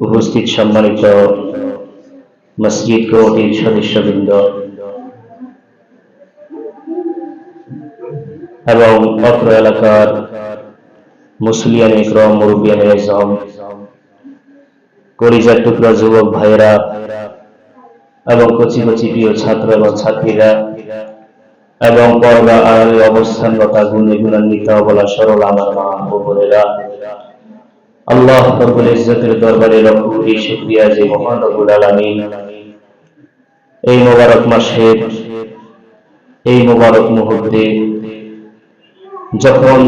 উপস্থিত সম্মানিত মসজিদ কমিটির সদস্যবৃন্দ এবং অত্র এলাকার মুসলিয়ান ইকরাম, মুরব্বিয়ান আজম, কলিজার টুকরা যুবক ভাইয়েরা এবং কচি কচি প্রিয় ছাত্র এবং ছাত্রীরা এবং পর্দা আড়ালে অবস্থানরত গুণে গুণান্বিত বলা সরল আমার মা ও বোনেরা, আল্লাহ রব্বুল ইজ্জতের দরবারে লাখ কোটি শুকরিয়া যে মহান রব্বুল আলামিন এই মোবারক মাসের এই মোবারক মুহূর্তে যখন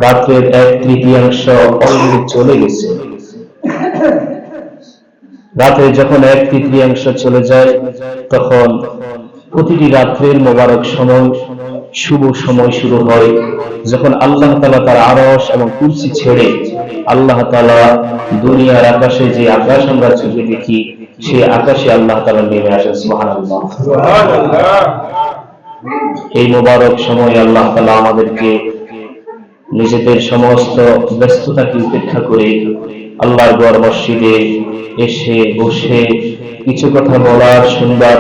রাতের 1/3 অলরেডি চলে গেছে, রাতে যখন 1/3 চলে যায়, তখন প্রতিটি রাত্রের মোবারক সময় শুভ সময় শুরু হয়, যখন আল্লাহ তাআলা তার আরশ এবং কুরসি ছেড়ে আল্লাহ তাআলা দুনিয়ার আকাশে যে আকাশ আমরা চোখে দেখি, সেই আকাশে আল্লাহ তাআলা নেমে আসেন। সুবহানাল্লাহ। এই মোবারক সময় আল্লাহ তাআলা আমাদেরকে নিজেদের সমস্ত ব্যস্ততাকে উপেক্ষা করে আল্লাহর ঘর মসজিদে এসে বসে কিছু কথা বলার, শুনবার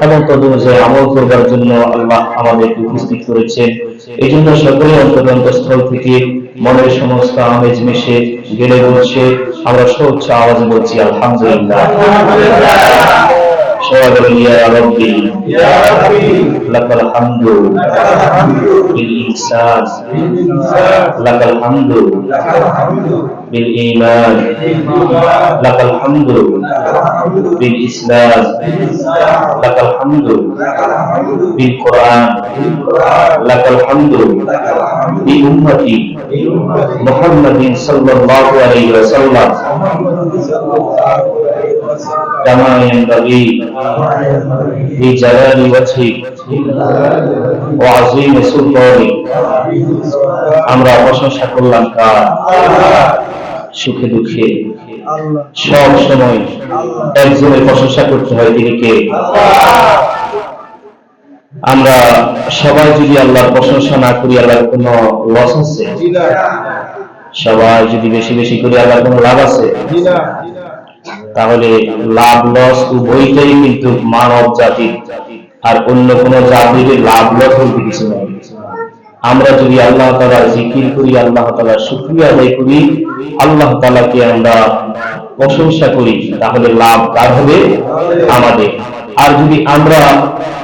এবং তদনুযায়ী আমল করবার জন্য আল্লাহ আমাদেরকে উপস্থিত করেছেন। এই জন্য সকলে অন্তরস্থল থেকে মনের সমস্ত আমেজ মিশে গেলে বলছে, আমরা সর্বোচ্চ আওয়াজে বলছি আলহামদুলিল্লাহ। সবাই বলেন ইয়া রাব্বি লাকাল হামদু বিল ইহসান, লাকাল হামদু বিল ঈমান, লাকাল হামদু বিল ইসলাম, লাকাল হামদু বিল কোরআন, লাকাল হামদু বি উম্মতি মুহাম্মাদিন সাল্লাল্লাহু আলাইহি ওয়াসাল্লাম কামা ইয়ানবাগি বিজালালি ওয়াজহিক ওয়া আযীম সুলতানিক। আমরা প্রশংসা করলাম কার? সুখে দুঃখে সব সময় একজনের প্রশংসা করতে হয়, তিনি কে? আমরা সবাই যদি আল্লাহর প্রশংসা না করি, আল্লাহর কোনো লস আছে? সবাই যদি বেশি বেশি করি, আল্লাহর কোনো লাভ আছে? তাহলে লাভ লস উভয়টাই কিন্তু মানব জাতির, আর অন্য কোন জাতির লাভ লস বলতে কিছু নেই। আমরা যদি আল্লাহ তাআলার জিকির করি, আল্লাহ তাআলার শুকরিয়া আদায় করি, আল্লাহ তাআলাকে আমরা প্রশংসা করি, তাহলে লাভ কার হবে? আমাদের। আর যদি আমরা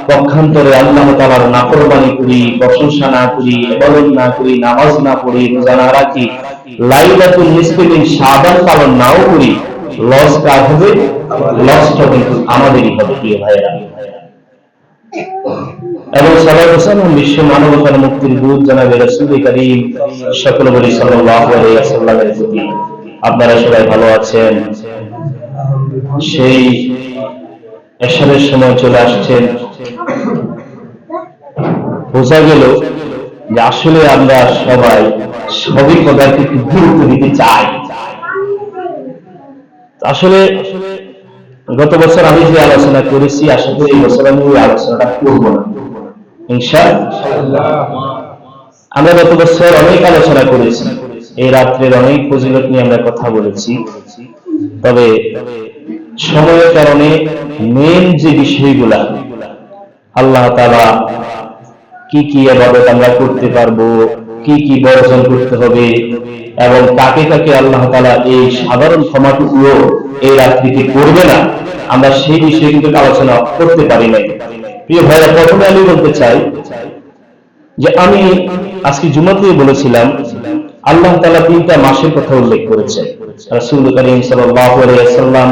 পক্ষান্তরে আল্লাহ তাআলার নাফরমানি করি, প্রশংসা না করি, ইবাদত না করি, নামাজ না পড়ি, রোজা না রাখি, লাইলাতুল নিসফে মিন শাবান পালন নাও করি, লস কার হবে? লসটা কিন্তু আমাদেরই হবে, প্রিয় ভাইয়েরা। এবং সালাম বিশ্ব মানবতার মুক্তির দূত জনাবে রাসূল করিম সকল বলি সাল্লাল্লাহু আলাইহি ওয়াসাল্লামের প্রতি। আপনারা সবাই ভালো আছেন? সেই এশারের সময় চলে আসছেন, বোঝা গেল যে আসলে আমরা সবাই সবই পদার্থকে গুরুত্ব দিতে চাই। আসলে গত বছর আমি যে আলোচনা করেছি, আশা করি এই বছর আমি ওই আলোচনাটা করব না, ইনশাআল্লাহ। আমরা গত বছর অনেক আলোচনা করেছি, এই রাত্রের অনেক ফজিলত নিয়ে আমরা কথা বলেছি। তবে সময়ের কারণে মেন যে বিষয়গুলা, আল্লাহ তাআলা কি কি ইবাদত আমরা করতে পারবো, কি কি বর্জন করতে হবে, এবং কাকে কাকে আল্লাহ তাআলা এই সাধারণ ক্ষমাটুকুও এই রাত্রিতে করবে না, আমরা সেই বিষয়ে কিন্তু আলোচনা করতে পারি নাই। প্রিয় ভাইরা, প্রথমে আমি বলতে চাই যে আমি আজকে জুমাতে বলেছিলাম আল্লাহ তাআলা 3টা মাসের কথা উল্লেখ করেছেন। রাসূল করিম সাল্লাল্লাহু আলাইহি ওয়াসাল্লাম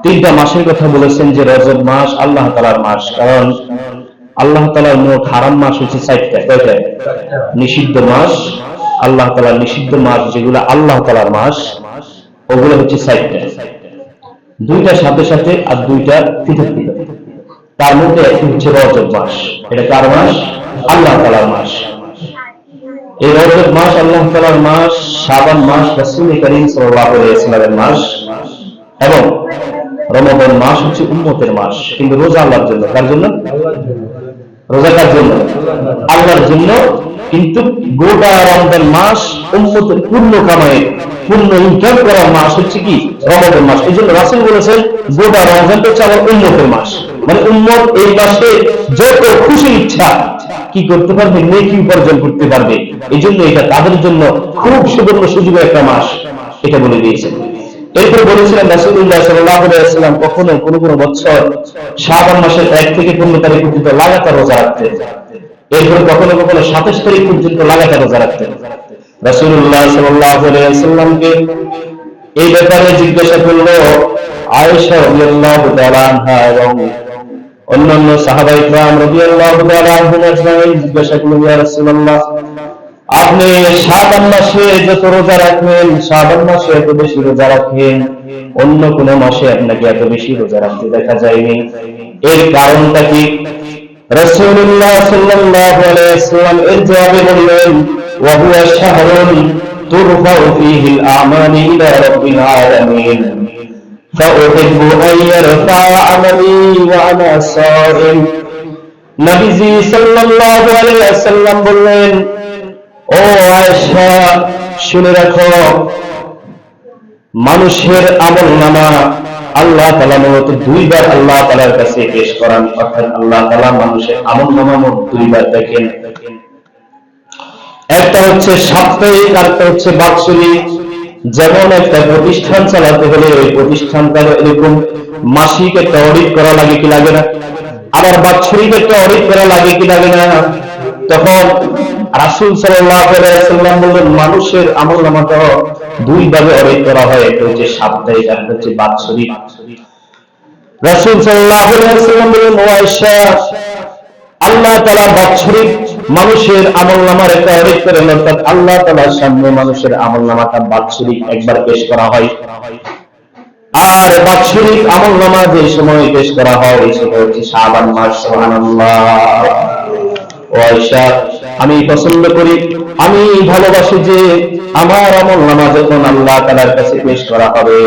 3টা মাসের কথা বলেছেন, যে রজব মাস আল্লাহ তাআলার মাস। কারণ আল্লাহ তাআলার মোট হারাম মাস হচ্ছে 4টা। কয়টা? নিষিদ্ধ মাস, আল্লাহ তাআলার নিষিদ্ধ মাস যেগুলো আল্লাহ তাআলার মাস, ওগুলো হচ্ছে 4টা। 2টা সাথে সাথে আর 2টা পৃথক পৃথক। তার মধ্যে একটি হচ্ছে রজব মাস। এটা কার মাস? আল্লাহ তাআলার মাস। এই রজব মাস আল্লাহ তাআলার মাস, শাবান মাস রাসূল করিম সাল্লাল্লাহু আলাইহি ওয়াসাল্লামের মাস, এবং রমজান মাস হচ্ছে উম্মতের মাস। কিন্তু রোজা আল্লাহর জন্য। কার জন্য? রোজা কার জন্য? আল্লাহর জন্য। কিন্তু গোটা রমজান মাস উম্মতের পূর্ণ কামাই, পূর্ণ ইনকাম করার মাস হচ্ছে কি রমজান মাস। এই জন্য রাসূল বলেছেন গোটা রমজানটা হচ্ছে আমার উম্মতের মাস, মানে উম্মত এই মাসে যত খুশি ইচ্ছা কি করতে পারবে, নেকি উপার্জন করতে পারবে। এই জন্য এটা তাদের জন্য খুব সুবর্ণ সুযোগের একটা মাস, এটা বলে দিয়েছেন। এরপর বলেছিলেন রাসূলুল্লাহ সাল্লাল্লাহু আলাইহি ওয়াসাল্লাম কখনো কোন কোন বছর শাবান মাসের 1 থেকে 15 তারিখ পর্যন্ত লাগাতার রোজা রাখতেন, এরপর কখনো কখনো 27 তারিখ পর্যন্ত লাগাতার রোজা রাখতেন। রাসূলুল্লাহ সাল্লাল্লাহু আলাইহি ওয়াসাল্লামকে এই ব্যাপারে জিজ্ঞাসা করলো আয়েশা রাদিয়াল্লাহু তাআলা আনহা এবং অন্যান্য সাহাবায়ে কিরাম রাদিয়াল্লাহু তাআলা আনহুম আজমাইন জিজ্ঞাসা করলেন, ইয়া রাসূলুল্লাহ, আপনি শাবান মাসে যত রোজা রাখেন, শাবান মাসে এত বেশি রোজা রাখেন, অন্য কোন মাসে আপনাকে এত বেশি রোজা রাখতে দেখা যায়নি, এর কারণটা কি? রাসূলুল্লাহ সাল্লাল্লাহু আলাইহি ওয়াসাল্লাম এর জবাবে বললেন, ওয়া হুয়া শাহরুন তুরফাউ ফীহিল আমালি ইলা রাব্বিল আলামিন ফাউহিব্বু আন ইয়ারফা আমালি ওয়া আনা সাইম। নবীজি সাল্লাল্লাহু আলাইহি ওয়াসাল্লাম বললেন, ও আয়েশা, শুনে রাখো, মানুষের আমলনামা আল্লাহ তাআলা মূলত দুইবার আল্লাহ তাআলার কাছে পেশ করান, অর্থাৎ আল্লাহ তাআলা মানুষের আমলনামা মোট দুইবার দেখেন। একটা হচ্ছে সাপ্তাহিক, আর একটা হচ্ছে বাৎসরিক। যেমন একটা প্রতিষ্ঠান চালাতে হলে ওই প্রতিষ্ঠানটার এরকম মাসিক একটা অডিট করা লাগে কি লাগে না, আবার বাৎসরিক একটা অডিট করা লাগে কি লাগে না। তখন রাসূল সাল্লাল্লাহু আলাইহি ওয়াসাল্লাম বললেন, মানুষের আমলনামাটা দুই ভাবে অডিট করা হয়, একটা হচ্ছে সাপ্তাহিক আর একটা হচ্ছে বাৎসরিক। রাসূল সাল্লাল্লাহু আলাইহি ওয়াসাল্লাম বললেন, ও আয়েশা, আল্লাহ তাআলা বাৎসরিক মানুষের আমলনামার একটা অডিট করেন, অর্থাৎ আল্লাহ তাআলার সামনে মানুষের আমলনামাটা বাৎসরিক একবার পেশ করা হয়। আর বাৎসরিক আমলনামা যে সময় পেশ করা হয় সেটা হচ্ছে শাবান মাস। সুবহানাল্লাহ। ও আয়েশা, আমি পছন্দ করি, আমি ভালোবাসি যে আমার আমলনামা যখন আল্লাহ তাআলার কাছে পেশ করা হবে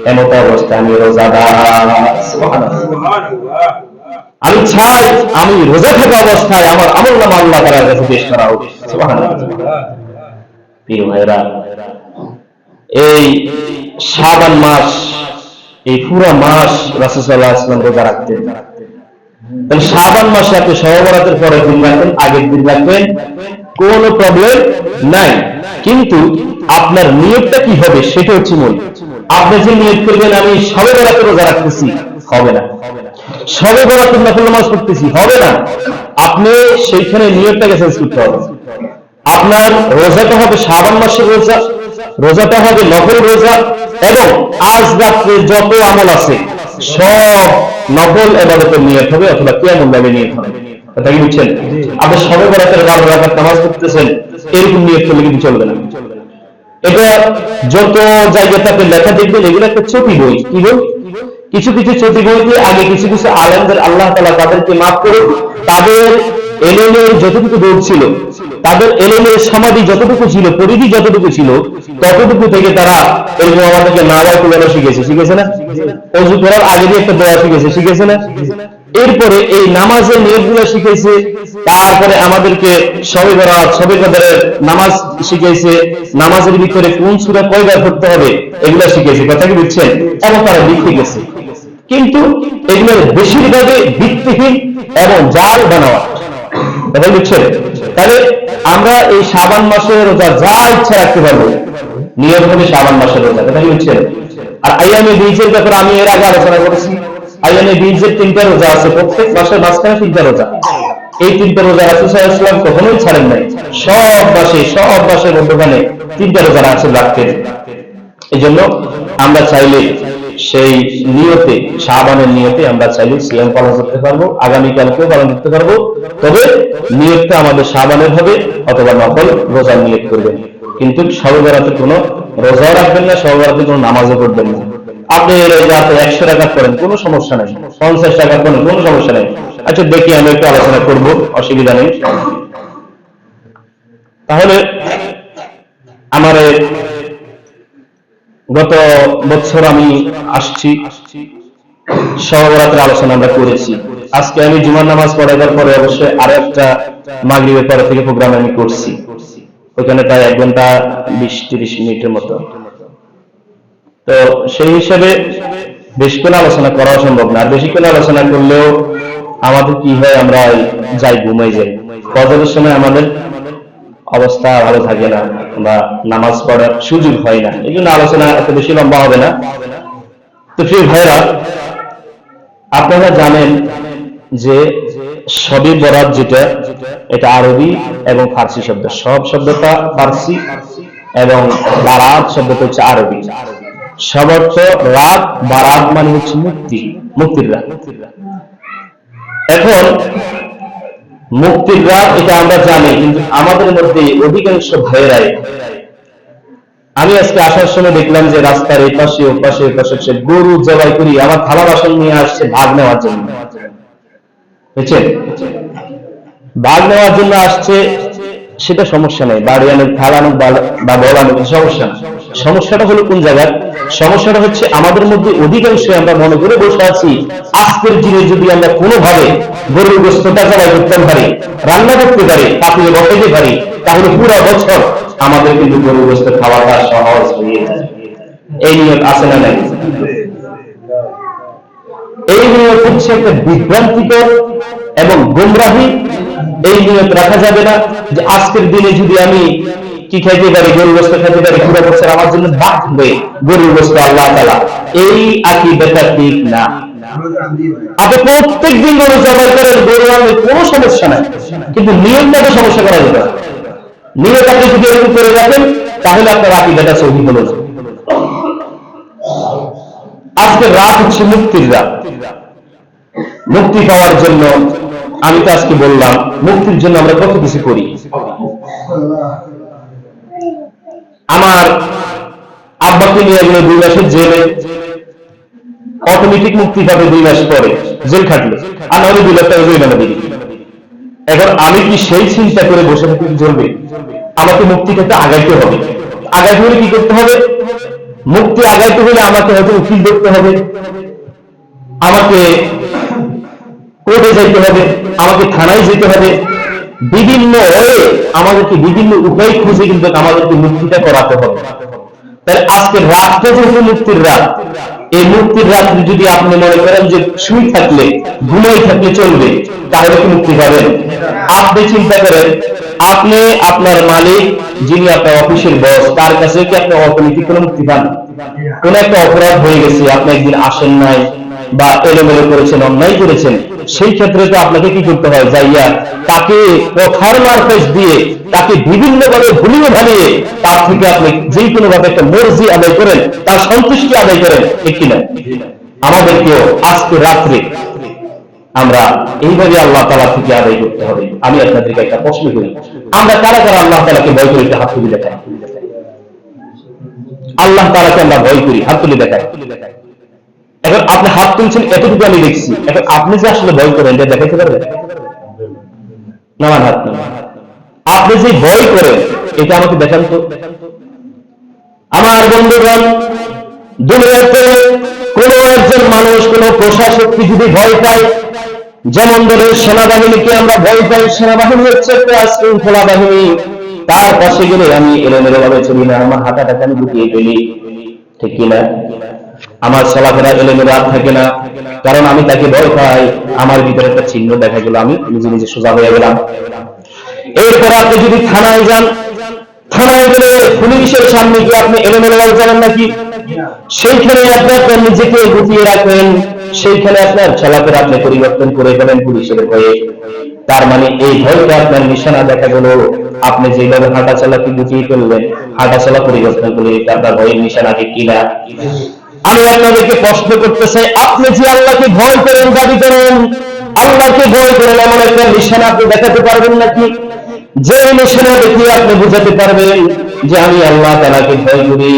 এমত অবস্থায় আমি রোজাদার। সুবহানাল্লাহ। আমি চাই আমি রোজা থাকা অবস্থায় আমার আমলনামা আল্লাহ তাআলার কাছে পেশ করা হোক। সুবহানাল্লাহ। প্রিয় ভাইরা, এই শাবান মাস, এই পুরো মাস রাসূল সাল্লাল্লাহু আলাইহি ওয়াসাল্লাম রোজা রাখতেন। তাহলে শাবান মাসে আপনি শবে বরাতের পরে দিন রাখবেন, আগের দিন রাখবেন, কোনো প্রবলেম নাই। কিন্তু আপনার নিয়তটা কি হবে সেটা হচ্ছে মূল। আপনি যে নিয়ত করবেন আমি শবে বরাতের রোজা রাখতেছি, হবে না। শবে বরাতের নফল নামাজ পড়তেছি, হবে না। আপনি সেইখানে নিয়তটাকে চেঞ্জ করতে হবে। আপনার রোজাটা হবে শাবান মাসের রোজা, রোজাটা হবে নফল রোজা, এবং আজ রাত্রে যত আমল আছে সব নফল ইবাদতের নিয়ত হবে অথবা কিয়ামুল লাইলের নিয়ত হবে। কথা কি বুঝছেন? আপনি শবে বরাতের 12 রাকাত নামাজ পড়তেছেন, এরকম নিয়ত করলে কিন্তু চলবে না। এটা যত জায়গাতে আপনি লেখা দেখবেন এগুলো একটা চটি বই। কি বই? কিছু কিছু চটি বইতে আগে কিছু কিছু আলেমদের আল্লাহ তাআলা তাদেরকে মাফ করে তাদের এলেমের যতটুকু দৌড় ছিল, তাদের এলেমের সমাধি যতটুকু ছিল, পরিধি যতটুকু ছিল, ততটুকু থেকে তারা এরকম আমাদেরকে নামাজ পড়ানো শিখেছে না? ওযু করার আগে দিয়ে একটা দোয়া শিখেছে না? এরপরে এই নামাজের নিয়তগুলো শিখেছে, তারপরে আমাদেরকে শবে বরাত, শবে কদরের নামাজ শিখেছে, নামাজের ভিতরে কোন সূরা কয়বার পড়তে হবে এগুলো শিখেছে। কথা কি বুঝছেন? এবং তারা লিখে গেছে। কিন্তু এগুলোর বেশিরভাগই ভিত্তিহীন এবং জাল বানাওয়া। কথা বুঝছেন? তাহলে আমরা এই শাবান মাসের রোজা যা ইচ্ছা রাখতে পারবো, নিয়ত হবে শাবান মাসের রোজা। কথা কি বুঝছেন? আর আইয়ামে বীজের ব্যাপারে আমি এর আগে আলোচনা করেছি। আইয়ামে বীজের 3টা রোজা আছে, প্রত্যেক মাসের মাঝখানে 3টা রোজা। এই 3টা রোজা রাসূল সাল্লাল্লাহু আলাইহি ওয়াসাল্লাম কখনোই ছাড়েন নাই। সব মাসের মধ্যখানে 3টা রোজা রাসূল রাখতেন। এই জন্য আমরা চাইলে সেই নিয়তে, শাবানের নিয়তে আমরা চাইলে সিয়াম পালন করতে পারবো, আগামীকালকেও পালন করতে পারবো। তবে নিয়তটা আমাদের শাবানের হবে অথবা নফল রোজার নিয়ত করবেন। কিন্তু শবে বরাতের কোনো রোজাও রাখবেন না, শবে বরাতের কোনো নামাজও পড়বেন না। আপনি রাতে 100 রাকাত করেন, কোনো সমস্যা নাই, 50 রাকাত করেন, কোনো সমস্যা নাই। আচ্ছা দেখি আমরা একটু আলোচনা করব, অসুবিধা নেই। তাহলে আমার গত বছর আমি আসছি, শবে বরাতের আলোচনা আমরা করেছি। আজকে আমি জুমার নামাজ পড়াবার পরে অবশ্যই আরো একটা মাগরিবের পর থেকে প্রোগ্রাম আমি করছি, ওখানে প্রায় 1 ঘন্টা 20-30 মিনিটের মতো। তো সেই হিসাবে বেশিক্ষণ আলোচনা করা সম্ভব না, আর বেশিক্ষণ আলোচনা করলেও আমাদের কি হয়, আমরা যাই ঘুমাই যাই, ফজরের সময় আমাদের অবস্থা ভালো থাকে না বা নামাজ পড়ার সুযোগ হয় না, এই জন্য আলোচনা এত বেশি লম্বা হবে না। তো প্রিয় ভাইরা, আপনারা জানেন যে শবে বরাত যেটা, এটা আরবি এবং ফার্সি শব্দ। সব শব্দটা ফার্সি এবং বারাত শব্দটা হচ্ছে আরবি। সব অর্থ রাত, বারাত মানে হচ্ছে মুক্তি, মুক্তির রাত। এখন মুক্তির রাত এটা আমরা জানি, কিন্তু আমাদের মধ্যে অধিকাংশ ভাইয়েরাই, আমি আজকে আসার সময় দেখলাম যে রাস্তার এই পাশে ও পাশে সে গরু জবাই করি আমার থালা বাসন নিয়ে আসছে ভাগ নেওয়ার জন্য, বুঝছেন? ভাগ নেওয়ার জন্য আসছে, সেটা সমস্যা নেই, বাড়ি আনুক, থালানুক বা বল আনুক, সমস্যা না। সমস্যাটা হলো কোন জায়গায়? সমস্যাটা হচ্ছে আমাদের মধ্যে অধিকাংশ আমরা মনে করে বসে আছি, আজকের দিনে যদি আমরা কোনোভাবে গরুর গোশতটা জবাই করতে পারি, রান্না করতে পারি, পাতিলে বসাইতে পারি, তাহলে পুরো বছর আমাদের কিন্তু গরুর গোশত খাওয়াটা সহজ হয়ে যায়। এই নিয়ম আছে না নাই? এই নিয়ম হচ্ছে একটা বিভ্রান্তিকর এবং গোমরাহি। এই নিয়ম রাখা যাবে না যে আজকের দিনে যদি আমি কি খাইতে পারি, গরুর গোশত খাইতে পারি, পুরো বছর আমার জন্য বাঁচবে গরুর গোশত আল্লাহ তাআলা, এই আকীদাটা ঠিক না। আপনি প্রত্যেকদিন গরু জবাই করেন, গরু আনলে কোনো সমস্যা নাই, কিন্তু নিয়মটাকে সমস্যা করা যাবে না। নিয়ম আপনি যদি এরকম করে রাখেন, তাহলে আপনার আকীদাটা সহি হলো না। আজকে রাত হচ্ছে মুক্তির রাত। মুক্তি পাওয়ার জন্য, আমি তো আজকে বললাম, মুক্তির জন্য আমরা কত কিছু করি। আমার আব্বাকে নিয়ে গেলে 2 মাসের জেলে, অটোমেটিক মুক্তি পাবে 2 মাস পরে, জেল খাটলে, আর নাহলে 2 লাখ টাকা জরিমানা দিবে। এখন আমি কি সেই চিন্তা করে বসে থাকতে চলবে? আমাকে মুক্তি পেতে আগাইতে হবে। আগাইতে হলে কি করতে হবে? মুক্তি আগাইতে হলে আমাকে হয়তো উকিল দেখতে হবে, আমাকে কোর্টে যাইতে হবে, আমাকে থানায় যেতে হবে, বিভিন্ন আমাদেরকে বিভিন্ন উপায় খুঁজে কিন্তু আমাদেরকে মুক্তিটা করাতে হবে। তাহলে আজকে রাতটা যেহেতু মুক্তির রাত, এই মুক্তির রাত্রে যদি আপনি মনে করেন যে শুই থাকলে, ঘুমাই থাকলে চলবে, তাহলে কি মুক্তি পাবেন? আপনি চিন্তা করেন, আপনি আপনার মালিক যিনি আপনার অফিসের বস, তার কাছে কি আপনি অর্থনৈতিক কোনো মুক্তি পান? কোন একটা অপরাধ হয়ে গেছে, আপনি একদিন আসেন নাই বা এলোমেলো করেছেন, অন্যায় করেছেন, সেই ক্ষেত্রে তো আপনাকে কি করতে হয়? যাইয়া তাকে কথার মারফেস দিয়ে, তাকে বিভিন্ন ভাবে ভুলিয়ে ভালিয়ে, তার থেকে আপনি যে কোনো ভাবে একটা মর্জি আদায় করেন, তার সন্তুষ্টি আদায় করেন, ঠিক কিনা? আমাদেরকেও আজকে রাত্রে আমরা এইভাবে আল্লাহ তাআলা থেকে আদায় করতে হবে। আমি আপনাদেরকে একটা প্রশ্ন করি, আমরা কারা কারা আল্লাহ তাআলাকে ভয় করি? হাত তুলে দেখাই। আল্লাহ তাআলাকে আমরা ভয় করি, হাত তুলে দেখাই। এখন আপনি হাত তুলছেন, এতটুকু আমি দেখছি। এখন আপনি যে আসলে ভয় করেন, এটা দেখাইতে পারবেন? নামান হাত না। আপনি যে ভয় করেন, এটা আমাকে দেখান তো। আমার বন্ধুগণ, দুনিয়াতে কোন একজন মানুষ, কোন প্রশাসককে যদি ভয় পায়, যেমন ধরেন সেনাবাহিনীকে আমরা ভয় পাই, সেনাবাহিনী হচ্ছে একটা শৃঙ্খলা বাহিনী, তার পাশে গেলে আমি এলোমেলো ভাবে চলি না, আমার হাঁটাটাকে আমি গুটিয়ে ফেলি, ঠিক কিনা? আমার চলাফেরা এলোমেলো আর থাকে না, কারণ আমি তাকে ভয় পাই। আমার ভিতরে একটা চিহ্ন দেখা গেল, আমি নিজে নিজে সোজা হয়ে গেলাম। এরপর আপনি যদি থানায় যান, থানায় গেলে পুলিশের সামনে গিয়ে আপনি এলোমেলো ভাবে চলেন নাকি? সেইখানে আপনি আপনার নিজেকে গুটিয়ে রাখবেন, সেইখানে আপনার চলাফেরা আপনি পরিবর্তন করে ফেলেন পুলিশের ভয়ে। তার মানে এই ভয়টা আপনার নিশানা দেখা গেল, আপনি যেভাবে হাঁটা চলাকে গুটিয়ে ফেললেন, হাঁটা চলা পরিবর্তন করলে এটা আপনার ভয়ের নিশানা, ঠিক কিনা? আমি আপনাদেরকে প্রশ্ন করতে চাই, আপনি যে আল্লাহকে ভয় করেন, দাবি করেন, আল্লাহকে ভয় করেন, এমন একটা নিশানা আপনি দেখাতে পারবেন নাকি? যে নিশানা দেখিয়ে আপনি বুঝাতে পারবেন যে আমি আল্লাহ তাআলাকে ভয় করি,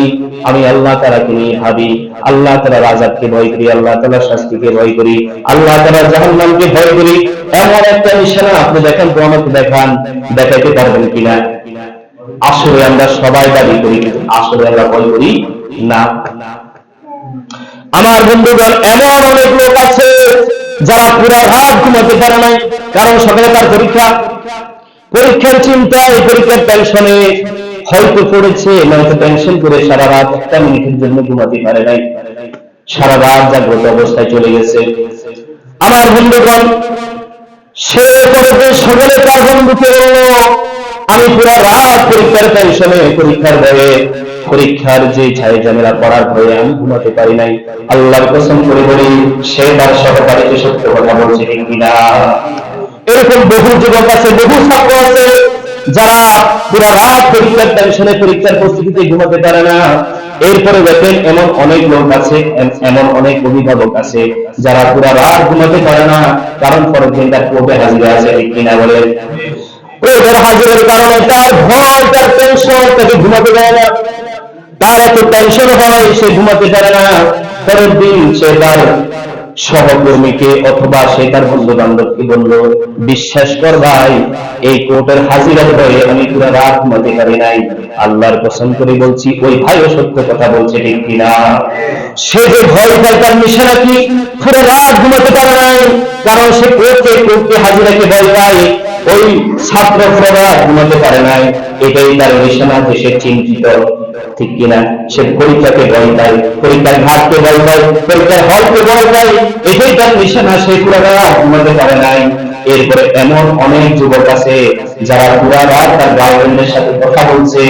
আমি আল্লাহ তাআলাকে নিয়ে ভাবি, আল্লাহ তাআলার আযাবকে ভয় করি, আল্লাহ তাআলার শাস্তিকে ভয় করি, আল্লাহ তাআলার জাহান্নামকে ভয় করি, এমন একটা নিশানা আপনি দেখান তো, আমাকে দেখান, দেখাইতে পারবেন কিনা? আসলে আমরা সবাই দাবি করি, কিন্তু আসলে আমরা ভয় করি না। আমার বন্ধুগণ, এমন অনেক লোক আছে যারা পুরা রাত ঘুমাতে পারে নাই, কারণ সকালে তার পরীক্ষা, পরীক্ষার চিন্তায়, পরীক্ষার টেনশনে হয়তো পড়েছে, নয়তো টেনশন করে সারা রাত একটা মিনিটের জন্য ঘুমাতে পারে নাই, সারা রাত জাগ্রত অবস্থায় চলে গেছে। আমার বন্ধুগণ, সে পরে সকালে তার বন্ধুকে বলল, আমি পুরো রাত পরীক্ষার টেনশনে, পরীক্ষার ভয়ে, পরীক্ষার যে ছায় ঝামেলা পড়ার ভয়ে আমি ঘুমাতে পারি নাই। আল্লাহর কসম করে বলি, সে তার সহকারীকে সত্য কথা বলছে ঠিক কিনা? এরকম বহু যুবক আছে, বহু ছাত্র আছে যারা পুরো রাত পরীক্ষার টেনশনে, পরীক্ষার প্রস্তুতিতে ঘুমাতে পারে না। এরপরে দেখেন এমন অনেক লোক আছে, এমন অনেক অভিভাবক আছে যারা পুরো রাত ঘুমাতে পারে না, কারণ পরের দিন তার কোর্টে হাজিরা আছে ঠিক কিনা বলেন? কোর্টের হাজিরের কারণে তার ভয়, তার টেনশন, তাকে ঘুমাতে দেয় না, তার এত টেনশন হয় সে ঘুমাতে পারে না। পরের দিন সে তার সহকর্মীকে অথবা সে তার বন্ধু বান্ধবকে বলল, বিশ্বাস কর ভাই, এই কোর্টের হাজিরার ভয়ে আমি পুরো রাত ঘুমাতে পারি নাই। আল্লাহর কসম করে বলছি, ওই ভাইও সত্য কথা বলছে ঠিক কিনা? সে যে ভয় পায়, তার নিশানা কি? পুরো রাত ঘুমাতে পারে নাই, কারণ সে কোর্টে হাজিরাকে ভয় পায়। ওই ছাত্র পুরো রাত ঘুমাতে পারে নাই, এটাই তার নিশানা যে সে চিন্তিত ঠিক কিনা? সে পরীক্ষাকে ভয় পায়, পরীক্ষার ঘাটকে ভয় পায়, পরীক্ষার হলকে ভয় পায়, এটাই তার নিশানা, সে পুরো রাত ঘুমাতে পারে নাই। এরপরে এমন অনেক যুবক আছে যারা পুরো রাত তার গার্লফ্রেন্ডের সাথে কথা বলছে,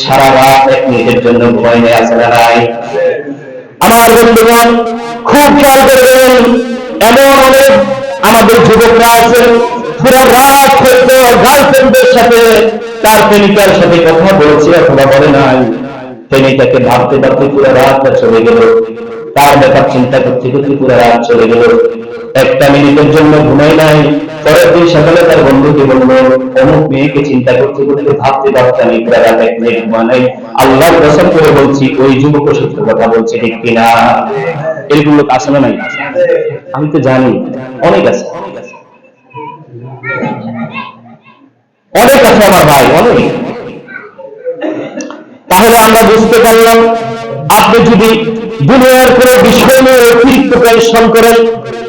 সারা রাত এক মিনিটের জন্য ঘুমায় নেই, আছে না নাই? আমার বন্ধুগণ, খুব খেয়াল করবেন, এমন অনেক আমাদের যুবকরা আছে পুরো রাত হয়তো গার্লফ্রেন্ডের সাথে, তার প্রেমিকার সাথে কথা বলছে অথবা বলে নাই, প্রেমিকাকে ভাবতে ভাবতে পুরো রাতটা চলে গেল, তার ব্যাপার চিন্তা করতে করতে পুরো রাত চলে গেল, একটা মিনিটের জন্য ঘুমাই নাই। পরের দিন সকালে তার বন্ধুকে বলল, অমুক মেয়েকে চিন্তা করতে করতে ভাবতে ভাবতে আমি পুরো রাত এক মিনিট ঘুমা নাই। আল্লাহর কসম করে বলছি, ওই যুবক সত্য কথা বলছে ঠিক কিনা? এরকম লোক আছে না নাই? আমি তো জানি অনেক আছে, অনেক আছে আমার ভাই, অনেক। তাহলে আমরা বুঝতে পারলাম, আপনি যদি দুনিয়ার কোনো বিষয় নিয়ে অতিরিক্ত টেনশন করেন,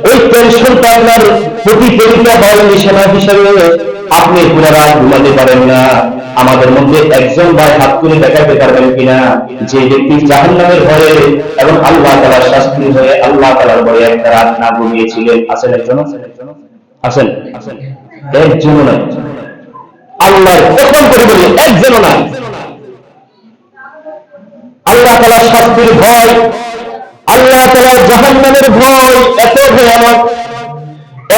ওই টেনশনটা আপনার প্রতিযোগিতা হয় নিশানা হিসাবে, আপনি পুরো রাত ঘুমাতে পারেন না। আমাদের মধ্যে একজন ভাই হাত তুলে দেখাতে পারবেন কিনা যে ব্যক্তি জাহান্নামের ভয়ে এবং আল্লাহ তাআলার শাস্তির ভয়ে, আল্লাহ তাআলার ভয়ে একটা রাত না ঘুমিয়েছিলেন? আছেন একজন? আছেন? একজনও নাই। আল্লাহর কসম করে বলি, একজনও নাই। আল্লাহ তাআলার শাস্তির ভয়, আল্লাহ তাআলার জাহান্নামের ভয় এত ভয়ানক,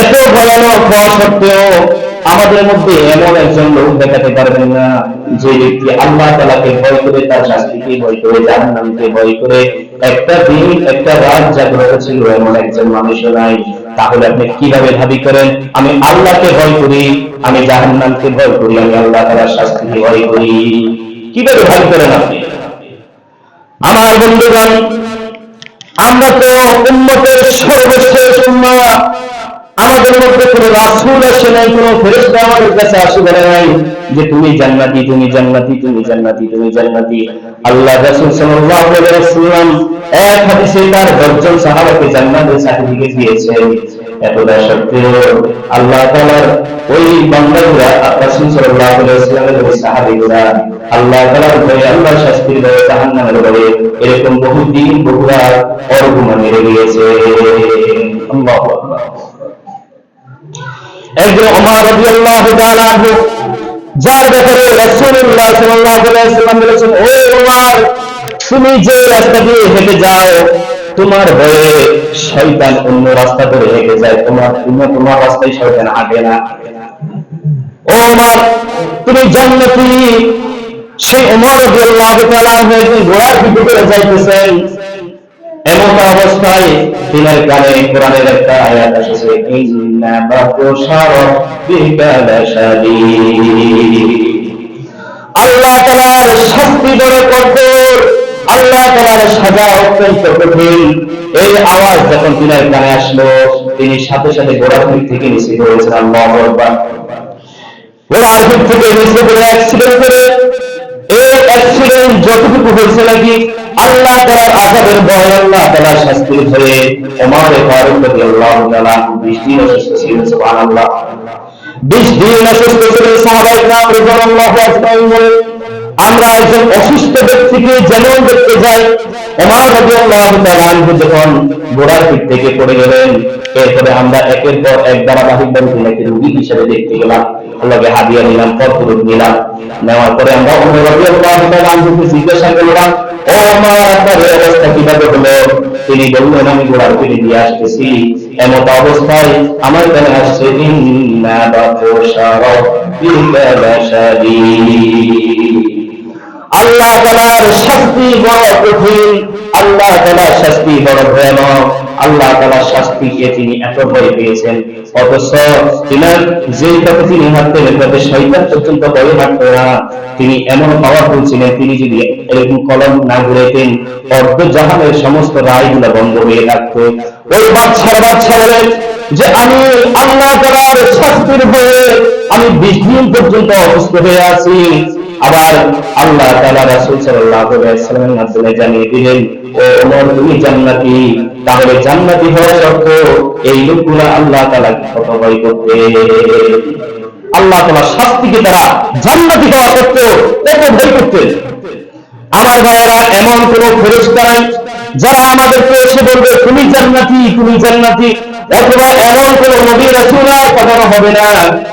এত ভয়ানক হওয়া সত্ত্বেও আমাদের মধ্যে এমন একজন লোক দেখাতে পারবেন না যে ব্যক্তি আল্লাহ তাআলাকে ভয় করে, তার শাস্তিকে ভয় করে, জাহান্নামকে ভয় করে একটা দিন একটা রাত জাগ্রত ছিল, এমন একজন মানুষও নাই। তাহলে আপনি কিভাবে দাবি করেন আমি আল্লাহকে ভয় করি, আমি জাহান্নামকে ভয় করি, আমি আল্লাহ তাআলার শাস্তিকে ভয় করি? কিভাবে ভয় করেন আপনি? আমার বন্ধুগণ, আমরা তো উম্মতের সর্বশেষ উম্মাহ, আমাদের মধ্যে কোনো রাসূল আসে নাই, কোনো ফেরেশতা আমাদের কাছে আসে বলে নাই যে তুমি জান্নাতি, তুমি জান্নাতি, তুমি জান্নাতি, তুমি জান্নাতি। আল্লাহ রাসূল সাল্লাল্লাহু আলাইহি ওয়াসাল্লাম এক হাদিসে তার 10 জন সাহাবাকে জান্নাতের সার্টিফিকেট দিয়েছেন। এতটা সত্ত্বেও আল্লাহ তাআলার ওই বান্দাগুরা, রাসূল সাল্লাল্লাহু আলাইহি ওয়াসাল্লামের ওই সাহাবীরা আল্লাহ তাআলার ভয়ে, আল্লাহর শাস্তির ভয়ে, জাহান্নামের ভয়ে এরকম বহু দিন বহু রাত অর্ঘুমা মেরে গিয়েছে। আল্লাহু আকবার। একজন ওমর রাদিয়াল্লাহু তাআলা আনহু, যার ব্যাপারে রাসূলুল্লাহ সাল্লাল্লাহু আলাইহি ওয়াসাল্লাম বলেছেন, ও ওমর, তুমি যে রাস্তা দিয়ে হেঁটে যাও, তোমার ভয়ে শয়তান অন্য রাস্তা ধরে হেঁটে যায়, তোমার রাস্তায় শয়তান হাঁটে না। ও ওমর, তুমি জান্নাতি। সেই ওমর রাদিয়াল্লাহু তাআলা আনহু ঘোড়ার পিঠে করে যাইতেছেন, এমন অবস্থায় তিনার কানে কোরআনের একটা আয়াত এসেছে, ইন্না বাতুশা রাব্বিকা লাশাদীদ। আল্লাহ তাআলার শাস্তি বড় কঠোর, আল্লাহ তাআলার সাজা অত্যন্ত কঠিন। এই আওয়াজ যখন তিনার কানে আসলো, তিনি সাথে সাথে ঘোড়ার পিঠ থেকে নিচে পড়েছেন। আল্লাহু আকবার। ঘোড়ার পিঠ থেকে নিচে পড়ে অ্যাক্সিডেন্ট করে, এই অ্যাক্সিডেন্ট যতটুকু হয়েছে নাকি আল্লাহ তাআলার আযাবের ভয়, আল্লাহ তাআলার শাস্তির ভয়ে ওমর ফারুক রাদিয়াল্লাহু তাআলা 20 দিন অসুস্থ ছিলেন। সুবহানাল্লাহ। 20 দিন অসুস্থ ছিলেন সাহাবায়ে কেরাম রাদিয়াল্লাহু আজমাইন বলেন, আমরা একজন অসুস্থ ব্যক্তিকে যেমন দেখতে যাই, ওমর রাদিয়াল্লাহু তাআলা আনহু যখন ঘোড়ার পিঠ থেকে পড়ে গেলেন, এরপরে আমরা একের পর এক ধারাবাহিকভাবে তিনাকে রোগী হিসেবে দেখতে গেলাম, আল্লাহকে হাদিয়া নিলাম, কর্পূর নিলাম। নেওয়ার পরে আমরা ওমর রাদিয়াল্লাহু তাআলা আনহুকে জিজ্ঞাসা করলাম, ও ওমর, আপনার এই অবস্থা কিভাবে হলো? তিনি বললেন, আমি ঘোড়ার পিঠে দিয়ে আসতেছি, এমত অবস্থায় আমার কানে আসছে, ইন্না বাতুশা রাব্বিকা লাশাদীদ। আল্লাহ তাআলার শাস্তি বড় কঠিন, আল্লাহ তাআলার শাস্তি বড় ভয়ানক, আল্লাহ তাআলার শাস্তিকে তিনি এত ভয় পেয়েছেন, অথচ তিনার যেই পথে তিনি হাঁটতেন এটাতে শয়তান পর্যন্ত ভয় হাঁটতো না। তিনি এমন পাওয়ারফুল ছিলেন, তিনি যদি এরকম কলম না ঘুরাইতেন অর্ধ জাহানের সমস্ত রায়গুলো বন্ধ হয়ে থাকতো। ওই বাচ্চা বলেন যে আমি আল্লাহ তাআলার শাস্তির ভয়ে আমি 20 দিন পর্যন্ত অসুস্থ হয়ে আছি। আবার আল্লাহ তাআলা রাসূল সাল্লাল্লাহু আলাইহি ওয়াসাল্লামের মাধ্যমে জানিয়ে দিলেন, ও ওমর, তুমি জান্নাতি। তাহলে জান্নাতি হওয়া সত্ত্বেও এই লোকগুলা আল্লাহ তাআলাকে কত ভয় করতে, আল্লাহ তাআলার শাস্তিকে তারা জান্নাতি হওয়া সত্ত্বেও কত ভয় করতে। আমার ভাইয়েরা, এমন কোন ফেরেশতা নাই যারা আমাদেরকে এসে বলবে তুমি জান্নাতি, তুমি জান্নাতি, অথবা এমন কোন নবী রাসূল আর পাঠানো হবে না,